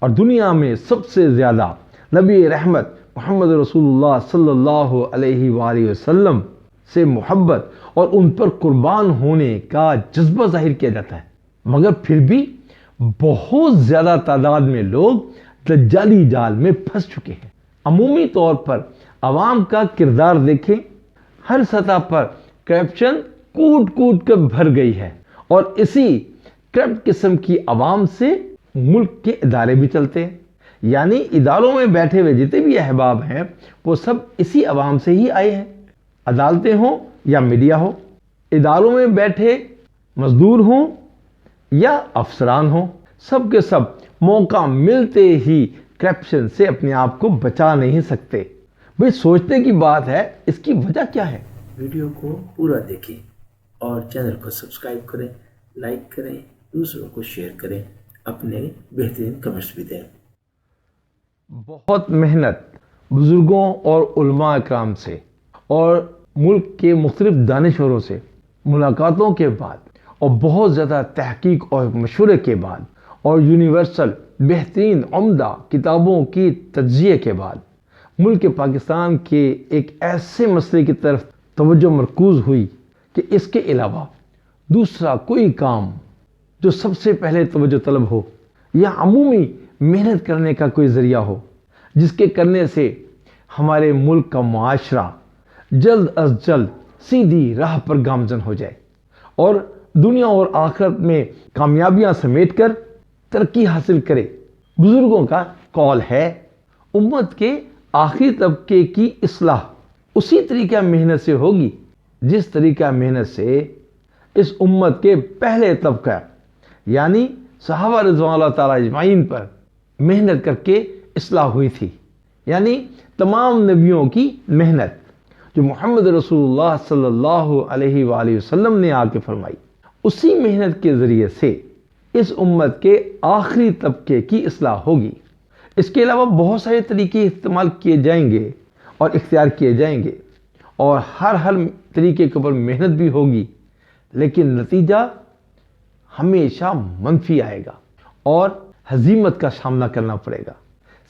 اور دنیا میں سب سے زیادہ نبی رحمت محمد رسول اللہ صلی اللہ علیہ وآلہ وسلم سے محبت اور ان پر قربان ہونے کا جذبہ ظاہر کیا جاتا ہے، مگر پھر بھی بہت زیادہ تعداد میں لوگ دجالی جال میں پھنس چکے ہیں۔ عمومی طور پر عوام کا کردار دیکھیں، ہر سطح پر کرپشن کوٹ کوٹ کر بھر گئی ہے، اور اسی کرپٹ قسم کی عوام سے ملک کے ادارے بھی چلتے ہیں۔ یعنی اداروں میں بیٹھے ہوئے جتنے بھی احباب ہیں وہ سب اسی عوام سے ہی آئے ہیں، عدالتیں ہوں یا میڈیا ہو، اداروں میں بیٹھے مزدور ہوں یا افسران ہوں، سب کے سب موقع ملتے ہی کرپشن سے اپنے آپ کو بچا نہیں سکتے۔ بھئی سوچنے کی بات ہے، اس کی وجہ کیا ہے؟ ویڈیو کو پورا دیکھیں اور چینل کو سبسکرائب کریں، لائک کریں، دوسروں کو شیئر کریں، اپنے بہترین کمنٹس بھی دیں۔ بہت محنت بزرگوں اور علماء اکرام سے اور ملک کے مختلف دانشوروں سے ملاقاتوں کے بعد اور بہت زیادہ تحقیق اور مشورے کے بعد اور یونیورسل بہترین عمدہ کتابوں کی تجزیے کے بعد ملک پاکستان کے ایک ایسے مسئلے کی طرف توجہ مرکوز ہوئی کہ اس کے علاوہ دوسرا کوئی کام جو سب سے پہلے توجہ طلب ہو یا عمومی محنت کرنے کا کوئی ذریعہ ہو، جس کے کرنے سے ہمارے ملک کا معاشرہ جلد از جلد سیدھی راہ پر گامزن ہو جائے اور دنیا اور آخرت میں کامیابیاں سمیٹ کر ترقی حاصل کرے۔ بزرگوں کا قول ہے، امت کے آخری طبقے کی اصلاح اسی طریقہ محنت سے ہوگی جس طریقہ محنت سے اس امت کے پہلے طبقہ یعنی صحابہ رضوان اللہ تعالیٰ اجمعین پر محنت کر کے اصلاح ہوئی تھی، یعنی تمام نبیوں کی محنت جو محمد رسول اللہ صلی اللہ علیہ وآلہ وسلم نے آ کے فرمائی، اسی محنت کے ذریعے سے اس امت کے آخری طبقے کی اصلاح ہوگی۔ اس کے علاوہ بہت سارے طریقے استعمال کیے جائیں گے اور اختیار کیے جائیں گے اور ہر طریقے کے اوپر محنت بھی ہوگی، لیکن نتیجہ ہمیشہ منفی آئے گا اور ہزیمت کا سامنا کرنا پڑے گا۔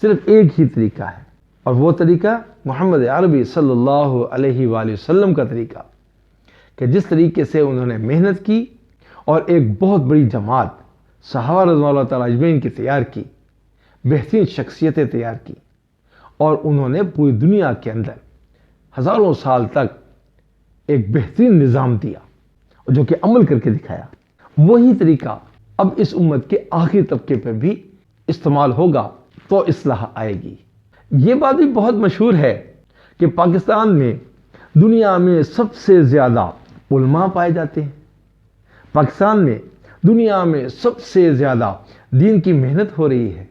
صرف ایک ہی طریقہ ہے اور وہ طریقہ محمد عربی صلی اللہ علیہ وآلہ وسلم کا طریقہ، کہ جس طریقے سے انہوں نے محنت کی اور ایک بہت بڑی جماعت صحابہ رضوان اللہ تعالیٰ اجمعین کی تیار کی، بہترین شخصیتیں تیار کی، اور انہوں نے پوری دنیا کے اندر ہزاروں سال تک ایک بہترین نظام دیا جو کہ عمل کر کے دکھایا۔ وہی طریقہ اب اس امت کے آخری طبقے پر بھی استعمال ہوگا تو اصلاح آئے گی۔ یہ بات بھی بہت مشہور ہے کہ پاکستان میں دنیا میں سب سے زیادہ علماء پائے جاتے ہیں، پاکستان میں دنیا میں سب سے زیادہ دین کی محنت ہو رہی ہے،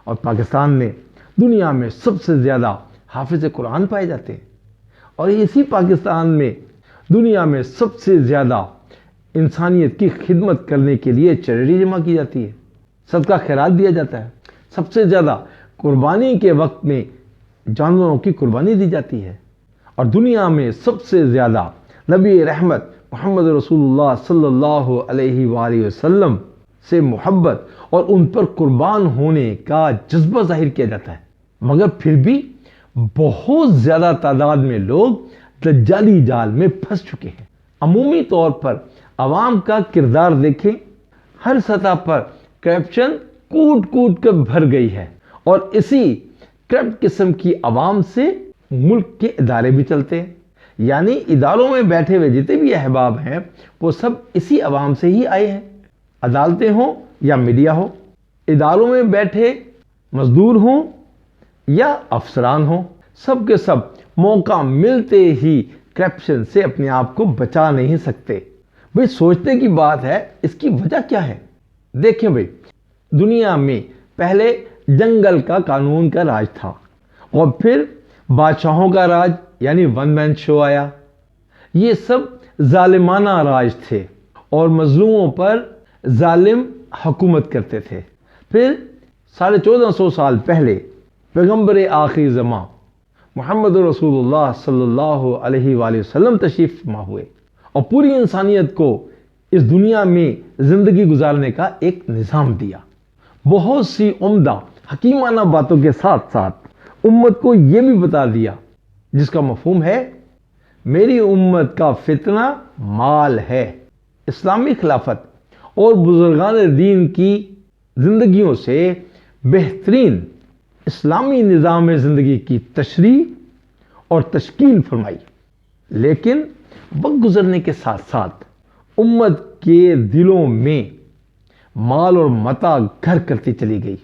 اور پاکستان میں دنیا میں سب سے زیادہ حافظ قرآن پائے جاتے ہیں، اور اسی پاکستان میں دنیا میں سب سے زیادہ انسانیت کی خدمت کرنے کے لیے چیریٹی جمع کی جاتی ہے، صدقہ خیرات دیا جاتا ہے، سب سے زیادہ قربانی کے وقت میں جانوروں کی قربانی دی جاتی ہے، اور دنیا میں سب سے زیادہ نبی رحمت محمد رسول اللہ صلی اللہ علیہ وآلہ وسلم سے محبت اور ان پر قربان ہونے کا جذبہ ظاہر کیا جاتا ہے، مگر پھر بھی بہت زیادہ تعداد میں لوگ دجالی جال میں پھنس چکے ہیں۔ عمومی طور پر عوام کا کردار دیکھیں، ہر سطح پر کرپشن کوٹ کوٹ کر بھر گئی ہے، اور اسی کرپٹ قسم کی عوام سے ملک کے ادارے بھی چلتے ہیں۔ یعنی اداروں میں بیٹھے ہوئے جتنے بھی احباب ہیں وہ سب اسی عوام سے ہی آئے ہیں، عدالتیں ہوں یا میڈیا ہو، اداروں میں بیٹھے مزدور ہوں یا افسران ہوں، سب کے سب موقع ملتے ہی کرپشن سے اپنے آپ کو بچا نہیں سکتے۔ بھئی سوچنے کی بات ہے، اس کی وجہ کیا ہے؟ دیکھیں بھئی، دنیا میں پہلے جنگل کا قانون کا راج تھا، اور پھر بادشاہوں کا راج یعنی ون مین شو آیا۔ یہ سب ظالمانہ راج تھے اور مظلوموں پر ظالم حکومت کرتے تھے۔ پھر 1450 سال پہلے پیغمبر آخری زمان محمد رسول اللہ صلی اللہ علیہ وآلہ وسلم تشریف فرما ہوئے اور پوری انسانیت کو اس دنیا میں زندگی گزارنے کا ایک نظام دیا۔ بہت سی عمدہ حکیمانہ باتوں کے ساتھ ساتھ امت کو یہ بھی بتا دیا جس کا مفہوم ہے میری امت کا فتنہ مال ہے۔ اسلامی خلافت اور بزرگان دین کی زندگیوں سے بہترین اسلامی نظام زندگی کی تشریح اور تشکیل فرمائی، لیکن وقت گزرنے کے ساتھ ساتھ امت کے دلوں میں مال اور متاع گھر کرتی چلی گئی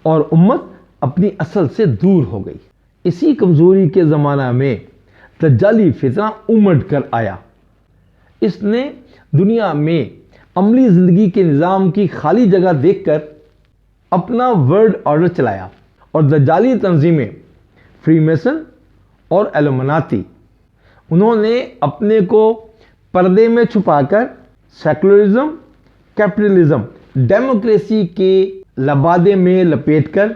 اور امت اپنی اصل سے دور ہو گئی۔ اسی کمزوری کے زمانہ میں دجالی فتنہ امٹ کر آیا۔ اس نے دنیا میں عملی زندگی کے نظام کی خالی جگہ دیکھ کر اپنا ورلڈ آرڈر چلایا اور دجالی تنظیمیں فری میسن اور ایلومناتی انہوں نے اپنے کو پردے میں چھپا کر سیکولرزم، کیپٹلزم، ڈیموکریسی کے لبادے میں لپیٹ کر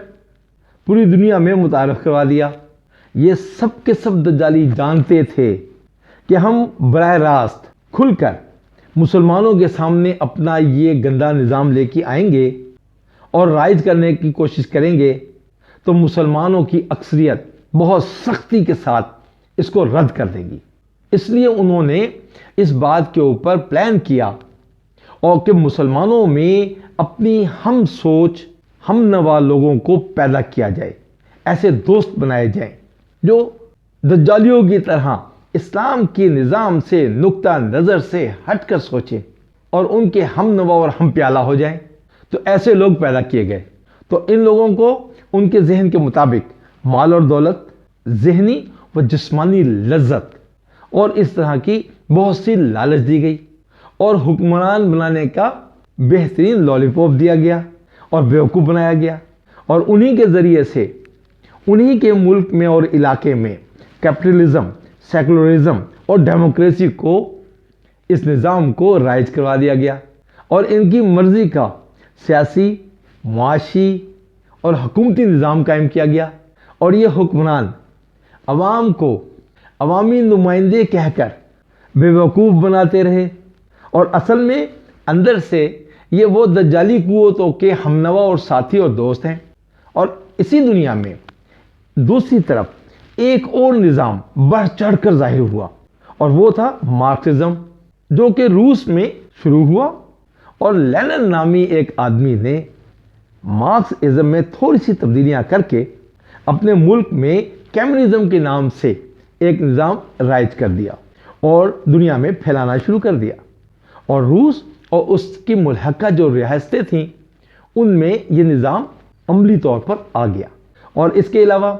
پوری دنیا میں متعارف کروا دیا۔ یہ سب کے سب دجالی جانتے تھے کہ ہم براہ راست کھل کر مسلمانوں کے سامنے اپنا یہ گندا نظام لے کے آئیں گے اور رائج کرنے کی کوشش کریں گے تو مسلمانوں کی اکثریت بہت سختی کے ساتھ اس کو رد کر دے گی۔ اس لیے انہوں نے اس بات کے اوپر پلان کیا اور کہ مسلمانوں میں اپنی ہم سوچ ہم نوا لوگوں کو پیدا کیا جائے، ایسے دوست بنائے جائیں جو دجالیوں کی طرح اسلام کے نظام سے نقطہ نظر سے ہٹ کر سوچے اور ان کے ہم نوا اور ہم پیالہ ہو جائیں۔ تو ایسے لوگ پیدا کیے گئے۔ تو ان لوگوں کو ان کے ذہن کے مطابق مال اور دولت، ذہنی و جسمانی لذت اور اس طرح کی بہت سی لالچ دی گئی اور حکمران بنانے کا بہترین لالی پاپ دیا گیا اور بیوقوف بنایا گیا، اور انہی کے ذریعے سے انہی کے ملک میں اور علاقے میں کیپٹلزم، سیکولرزم اور ڈیموکریسی کو اس نظام کو رائج کروا دیا گیا اور ان کی مرضی کا سیاسی، معاشی اور حکومتی نظام قائم کیا گیا، اور یہ حکمران عوام کو عوامی نمائندے کہہ کر بے وقوف بناتے رہے، اور اصل میں اندر سے یہ وہ دجالی قوتوں کے ہمنوا اور ساتھی اور دوست ہیں۔ اور اسی دنیا میں دوسری طرف ایک اور نظام بڑھ چڑھ کر ظاہر ہوا، اور وہ تھا مارکسزم، جو کہ روس میں شروع ہوا، اور لینن نامی ایک آدمی نے مارکسزم میں تھوڑی سی تبدیلیاں کر کے اپنے ملک میں کمیونزم کے نام سے ایک نظام رائج کر دیا اور دنیا میں پھیلانا شروع کر دیا، اور روس اور اس کی ملحقہ جو ریاستیں تھیں ان میں یہ نظام عملی طور پر آ گیا۔ اور اس کے علاوہ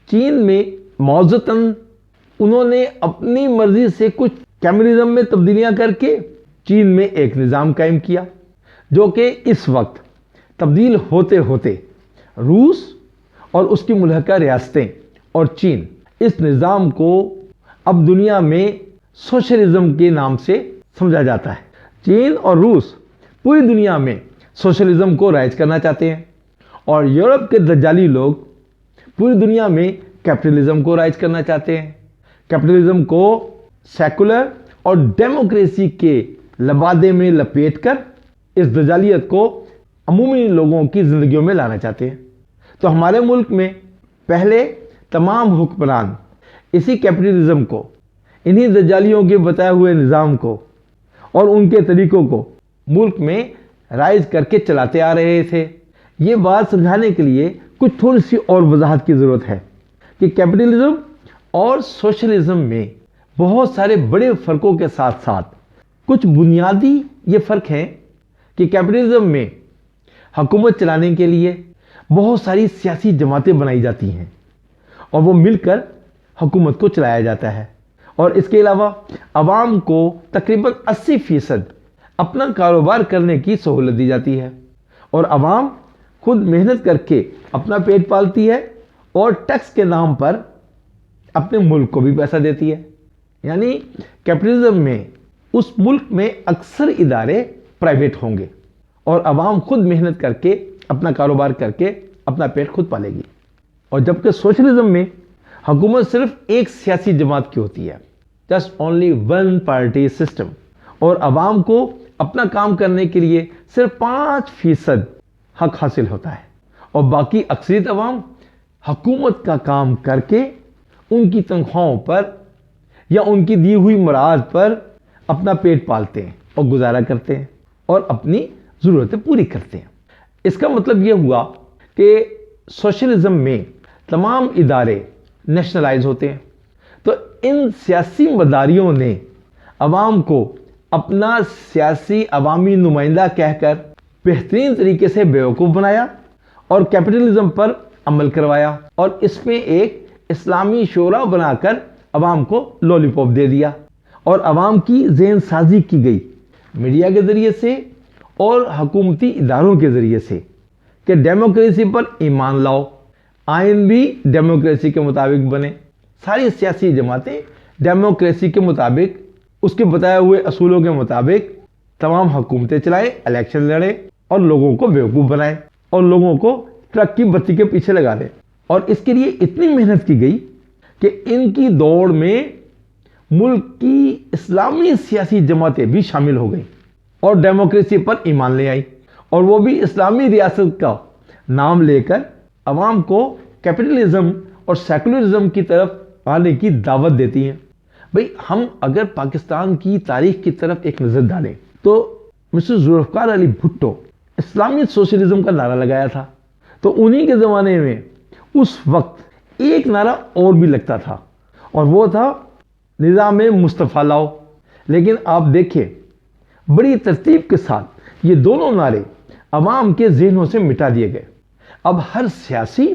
چین میں موزتن انہوں نے اپنی مرضی سے کچھ کمیونزم میں تبدیلیاں کر کے چین میں ایک نظام قائم کیا، جو کہ اس وقت تبدیل ہوتے ہوتے روس اور اس کی ملحقہ ریاستیں اور چین اس نظام کو اب دنیا میں سوشلزم کے نام سے سمجھا جاتا ہے۔ چین اور روس پوری دنیا میں سوشلزم کو رائج کرنا چاہتے ہیں، اور یورپ کے دجالی لوگ پوری دنیا میں کیپٹلزم کو رائج کرنا چاہتے ہیں، کیپٹلزم کو سیکولر اور ڈیموکریسی کے لبادے میں لپیٹ کر اس دجالیت کو عمومی لوگوں کی زندگیوں میں لانا چاہتے ہیں۔ تو ہمارے ملک میں پہلے تمام حکمران اسی کیپٹلزم کو، انہی دجالیوں کے بتائے ہوئے نظام کو اور ان کے طریقوں کو ملک میں رائج کر کے چلاتے آ رہے تھے۔ یہ بات سمجھانے کے لیے کچھ تھوڑی سی اور وضاحت کی ضرورت ہے کہ کیپٹلزم اور سوشلزم میں بہت سارے بڑے فرقوں کے ساتھ ساتھ کچھ بنیادی یہ فرق ہیں کہ کیپٹلزم میں حکومت چلانے کے لیے بہت ساری سیاسی جماعتیں بنائی جاتی ہیں اور وہ مل کر حکومت کو چلایا جاتا ہے، اور اس کے علاوہ عوام کو تقریباً 80% اپنا کاروبار کرنے کی سہولت دی جاتی ہے، اور عوام خود محنت کر کے اپنا پیٹ پالتی ہے اور ٹیکس کے نام پر اپنے ملک کو بھی پیسہ دیتی ہے۔ یعنی کیپٹلزم میں اس ملک میں اکثر ادارے پرائیویٹ ہوں گے اور عوام خود محنت کر کے اپنا کاروبار کر کے اپنا پیٹ خود پالے گی، اور جبکہ سوشلزم میں حکومت صرف ایک سیاسی جماعت کی ہوتی ہے، just only one party system, اور عوام کو اپنا کام کرنے کے لیے صرف 5% حق حاصل ہوتا ہے، اور باقی اکثریت عوام حکومت کا کام کر کے ان کی تنخواہوں پر یا ان کی دی ہوئی مراد پر اپنا پیٹ پالتے ہیں اور گزارا کرتے ہیں اور اپنی ضرورتیں پوری کرتے ہیں۔ اس کا مطلب یہ ہوا کہ سوشلزم میں تمام ادارے نیشنلائز ہوتے ہیں، تو ان سیاسی مداریوں نے عوام کو اپنا سیاسی عوامی نمائندہ کہہ کر بہترین طریقے سے بیوقوف بنایا اور کیپٹلزم پر عمل کروایا، اور اس میں ایک اسلامی شورا بنا کر عوام کو لولی پاپ دے دیا، اور عوام کی ذہن سازی کی گئی میڈیا کے ذریعے سے اور حکومتی اداروں کے ذریعے سے کہ ڈیموکریسی پر ایمان لاؤ، آئین بھی ڈیموکریسی کے مطابق بنے، ساری سیاسی جماعتیں ڈیموکریسی کے مطابق اس کے بتائے ہوئے اصولوں کے مطابق تمام حکومتیں چلائیں، الیکشن لڑے اور لوگوں کو بیوقوف بنائیں اور لوگوں کو ٹرک کی بتی کے پیچھے لگا دیں۔ اور اس کے لیے اتنی محنت کی گئی کہ ان کی دوڑ میں ملک کی اسلامی سیاسی جماعتیں بھی شامل ہو گئیں اور ڈیموکریسی پر ایمان لے آئیں، اور وہ بھی اسلامی ریاست کا نام لے کر عوام کو کیپٹلزم اور سیکولرزم کی طرف آنے کی دعوت دیتی ہیں۔ بھئی ہم اگر پاکستان کی تاریخ کی طرف ایک نظر ڈالیں تو مسٹر ذوالفقار علی بھٹو اسلامی سوشلزم کا نعرہ لگایا تھا، تو انہی کے زمانے میں اس وقت ایک نعرہ اور بھی لگتا تھا، اور وہ تھا نظام مصطفیٰ لاؤ۔ لیکن آپ دیکھیں بڑی ترتیب کے ساتھ یہ دونوں نعرے عوام کے ذہنوں سے مٹا دیے گئے۔ اب ہر سیاسی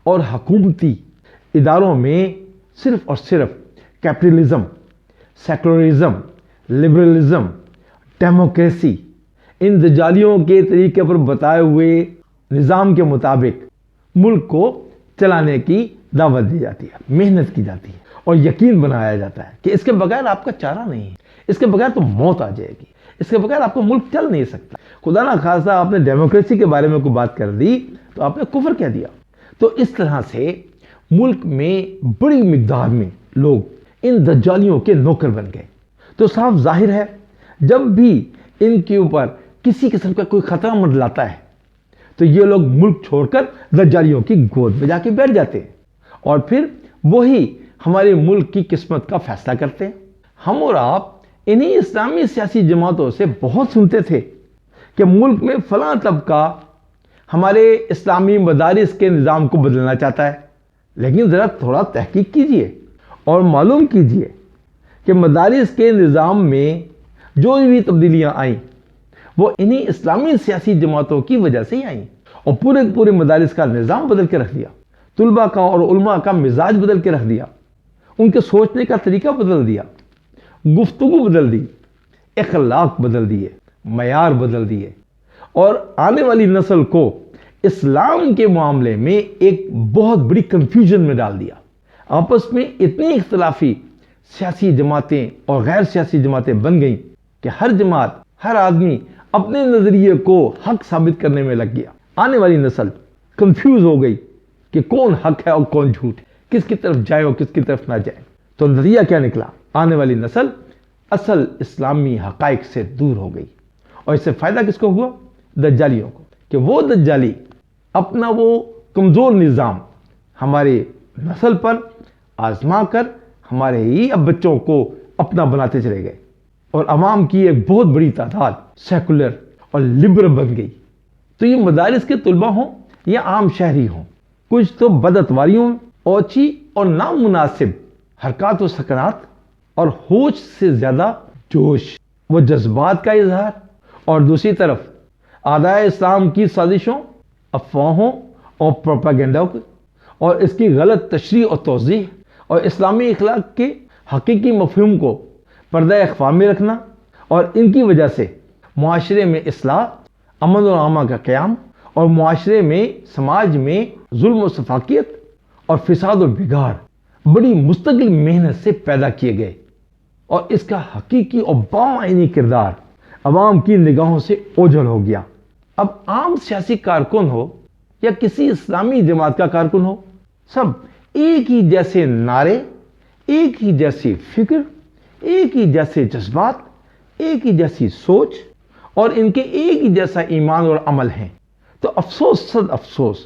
اور حکومتی اداروں میں صرف اور صرف کیپٹلزم، سیکولرزم، لبرلزم، ڈیموکریسی، ان دجالیوں کے طریقے پر بتائے ہوئے نظام کے مطابق ملک کو چلانے کی دعوت دی جاتی ہے، محنت کی جاتی ہے اور یقین بنایا جاتا ہے کہ اس کے بغیر آپ کا چارہ نہیں ہے، اس کے بغیر تو موت آ جائے گی، اس کے بغیر آپ کا ملک چل نہیں سکتا۔ خدا نہ خواستہ آپ نے ڈیموکریسی کے بارے میں کوئی بات کر دی تو آپ نے کفر کہہ دیا۔ تو اس طرح سے ملک میں بڑی مقدار میں لوگ ان دجالیوں کے نوکر بن گئے۔ تو صاف ظاہر ہے جب بھی ان کے اوپر کسی قسم کا کوئی خطرہ منڈلاتا ہے تو یہ لوگ ملک چھوڑ کر دجالیوں کی گود میں جا کے بیٹھ جاتے ہیں، اور پھر وہی ہمارے ملک کی قسمت کا فیصلہ کرتے ہیں۔ ہم اور آپ انہی اسلامی سیاسی جماعتوں سے بہت سنتے تھے کہ ملک میں فلاں طبقہ ہمارے اسلامی مدارس کے نظام کو بدلنا چاہتا ہے، لیکن ذرا تھوڑا تحقیق کیجئے اور معلوم کیجئے کہ مدارس کے نظام میں جو بھی تبدیلیاں آئیں وہ انہی اسلامی سیاسی جماعتوں کی وجہ سے ہی آئیں، اور پورے مدارس کا نظام بدل کے رکھ دیا، طلباء کا اور علماء کا مزاج بدل کے رکھ دیا، ان کے سوچنے کا طریقہ بدل دیا، گفتگو بدل دی، اخلاق بدل دیے، معیار بدل دیے، اور آنے والی نسل کو اسلام کے معاملے میں ایک بہت بڑی کنفیوژن میں ڈال دیا۔ آپس میں اتنی اختلافی سیاسی جماعتیں اور غیر سیاسی جماعتیں بن گئیں کہ ہر جماعت، ہر آدمی اپنے نظریے کو حق ثابت کرنے میں لگ گیا۔ آنے والی نسل کنفیوز ہو گئی کہ کون حق ہے اور کون جھوٹ ہے، کس کی طرف جائے اور کس کی طرف نہ جائے۔ تو نتیجہ کیا نکلا؟ آنے والی نسل اصل اسلامی حقائق سے دور ہو گئی، اور اس سے فائدہ کس کو ہوا؟ دجالیوں کو، کہ وہ دجالی اپنا وہ کمزور نظام ہمارے نسل پر آزما کر ہمارے ہی اب بچوں کو اپنا بناتے چلے گئے، اور عوام کی ایک بہت بڑی تعداد سیکولر اور لبرل بن گئی۔ تو یہ مدارس کے طلباء ہوں یا عام شہری ہوں، کچھ تو بدعتواریوں، اوچی اور نامناسب حرکات و سکنات اور ہوش سے زیادہ جوش و جذبات کا اظہار، اور دوسری طرف اعدائے اسلام کی سازشوں، افواہوں اور پروپیگنڈا اور اس کی غلط تشریح اور توضیح، اور اسلامی اخلاق کے حقیقی مفہوم کو پردہ اخفا میں رکھنا، اور ان کی وجہ سے معاشرے میں اصلاح، امن و امان کا قیام، اور معاشرے میں، سماج میں ظلم و سفاکیت اور فساد و بگاڑ بڑی مستقل محنت سے پیدا کیے گئے، اور اس کا حقیقی اور بامعنی کردار عوام کی نگاہوں سے اوجھل ہو گیا۔ اب عام سیاسی کارکن ہو یا کسی اسلامی جماعت کا کارکن ہو، سب ایک ہی جیسے نعرے، ایک ہی جیسی فکر، ایک ہی جیسے جذبات، ایک ہی جیسی سوچ، اور ان کے ایک ہی جیسا ایمان اور عمل ہیں۔ تو افسوس، صد افسوس